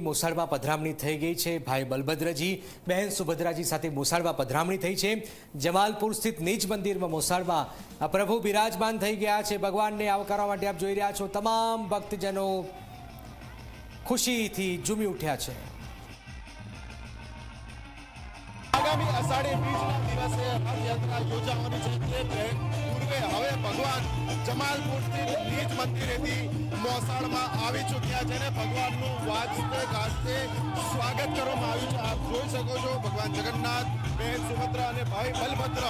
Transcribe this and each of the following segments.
મોસાળમાં પધરામણી થઈ ગઈ છે। ભાઈ બલભદ્રજી બહેન સુભદ્રાજી સાથે મોસાળમાં પધરામણી થઈ છે। જમાલપુર સ્થિત નીચ મંદિરમાં મોસાળમાં પ્રભુ બિરાજમાન થઈ ગયા છે। ભગવાનને આવકારવા માટે આપ જોઈ રહ્યા છો તમામ ભક્તજનો ખુશીથી ઝૂમી ઉઠ્યા છે। આગામી અષાઢી બીજના દિવસે રથયાત્રા યોજાવાની છે તે પૂર્વે હવે ભગવાન જમાલપુર સ્થિત નીચ મંદિરેથી મોસાળમાં આવી ચૂક્યા છે અને ભગવાનનું વાજતે ગાજતે સ્વાગત કરવામાં આવ્યું છે। આપ જોઈ શકો છો ભગવાન જગન્નાથ, બહેન સુભદ્રા અને ભાઈ બલભદ્ર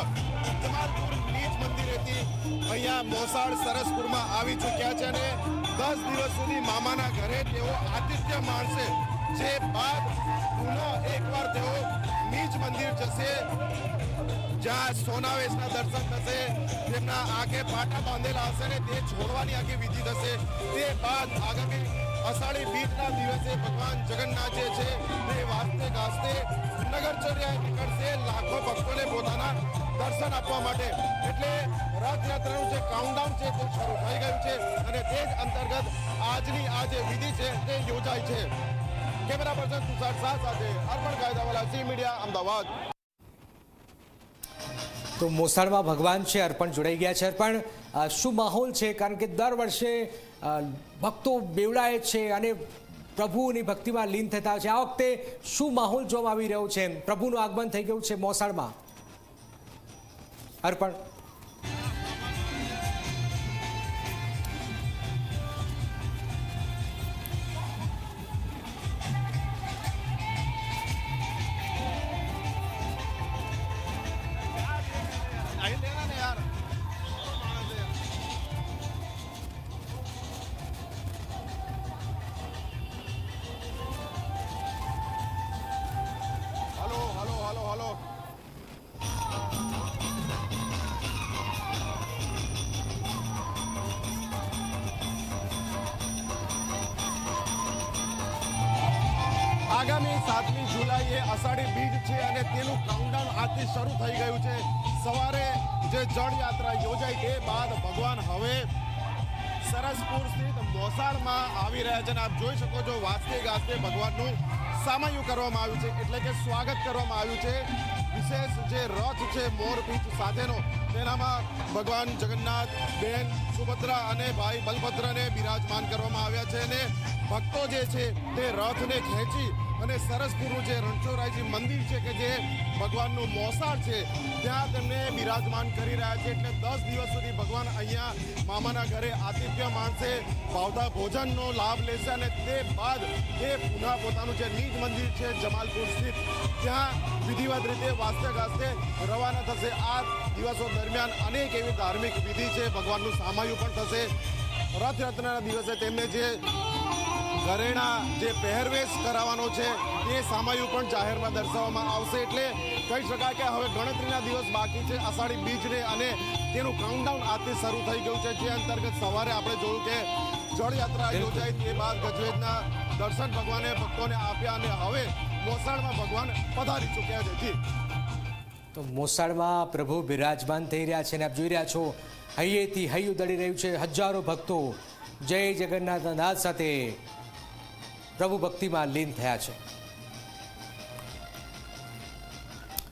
જમાલપુર નીચ મંદિરેથી અહીંયા મોસાળ સરસપુરમાં આવી ચૂક્યા છે અને 10 દિવસ સુધી મામાના ઘરે તેઓ આતિથ્ય માણશે। જે બાદ પુનઃ એકવાર તેઓ નીચ મંદિર જશે, જ્યાં સોનાવેશના દર્શન થશે, તેમના આંખે પાટા બાંધેલા હશે ને તે છોડવાની આખી વિધિ થશે। તે બાદ આગામી અષાઢી બીજના દિવસે ભગવાન જગન્નાથ જે છે તે વાજતે ગાજતે નગરચર્યાએ નીકળશે લાખો ભક્તોને પોતાના દર્શન આપવા માટે। એટલે રથયાત્રાનું જે કાઉન્ટડાઉન છે તે શરૂ થઈ ગયું છે અને તે જ અંતર્ગત આજની આ જે વિધિ છે તે યોજાય છે। કેમેરા પર્સન તુષાર શાહ સાથે અર્પણ કાયદાવાલા, ઝી મીડિયા, અમદાવાદ। તો મોસાળમાં ભગવાન છે, અર્પણ જોડાઈ ગયા છે। અર્પણ, શું માહોલ છે? કારણ કે દર વર્ષે ભક્તો બેવડાય છે અને પ્રભુની ભક્તિમાં લીન થતા છે। આ વખતે શું માહોલ જોવા આવી રહ્યો છે? પ્રભુનું આગમન થઈ ગયું છે મોસાળમાં। અર્પણ, આગામી 7મી જુલાઈએ અષાઢી બીજ છે અને તેનું કાઉન્ટડાઉન આજથી શરૂ થઈ ગયું છે। સવારે જે જળયાત્રા યોજાઈ તે બાદ ભગવાન હવે સરસપુર સ્થિત મોસાળમાં આવી રહ્યા છે અને આપ જોઈ શકો છો વાજતે ગાજતે ભગવાનનું સામૈયું કરવામાં આવ્યું છે, એટલે કે સ્વાગત કરવામાં આવ્યું છે। વિશેષ જે રથ છે મોરપીંછ સાથેનો, તેનામાં ભગવાન જગન્નાથ, બહેન સુભદ્રા અને ભાઈ બલભદ્રને બિરાજમાન કરવામાં આવ્યા છે અને ભક્તો જે છે તે રથને ખેંચી અને સરસપુરનું જે રણછોડરાયજી મંદિર છે કે જે ભગવાનનું મોસાળ છે ત્યાં તેમને બિરાજમાન કરી રહ્યા છે। એટલે 10 દિવસ સુધી ભગવાન અહીંયા મામાના ઘરે આતિથ્ય માણશે, ભાવતા ભોજનનો લાભ લેશે અને તે બાદ એ પુનઃ પોતાનું જે નીચ મંદિર છે જમાલપુર સ્થિત ત્યાં વિધિવત રીતે વાજતે ગાજતે રવાના થશે। આ દિવસો દરમિયાન અનેક એવી ધાર્મિક વિધિ છે, ભગવાનનું સામૈયું પણ થશે। રથયાત્રાના દિવસે તેમને જે ઘરેણા જે પહેરવેશ કરાવવાનો છે તે સામૈયું પણ જાહેરમાં દર્શાવવામાં આવશે। એટલે કહી શકાય કે હવે ગણતરીના દિવસ બાકી છે અષાઢી બીજને અને તેનું કાઉન્ટડાઉન આજથી શરૂ થઈ ગયું છે। જે અંતર્ગત સવારે આપણે જોયું કે જળયાત્રા યોજાઈ, તે બાદ ગજવેજના દર્શન ભગવાને ભક્તોને આપ્યા અને હવે મોસાળમાં ભગવાન પધારી ચૂક્યા છે। જી, તો મોસાળમાં પ્રભુ બિરાજમાન થઈ રહ્યા છે અને આપ જોઈ રહ્યા છો હૈયેથી હૈયું દળી રહ્યું છે। હજારો ભક્તો જય જગન્નાથના નાદ સાથે પ્રભુ ભક્તિમાં લીન થયા છે।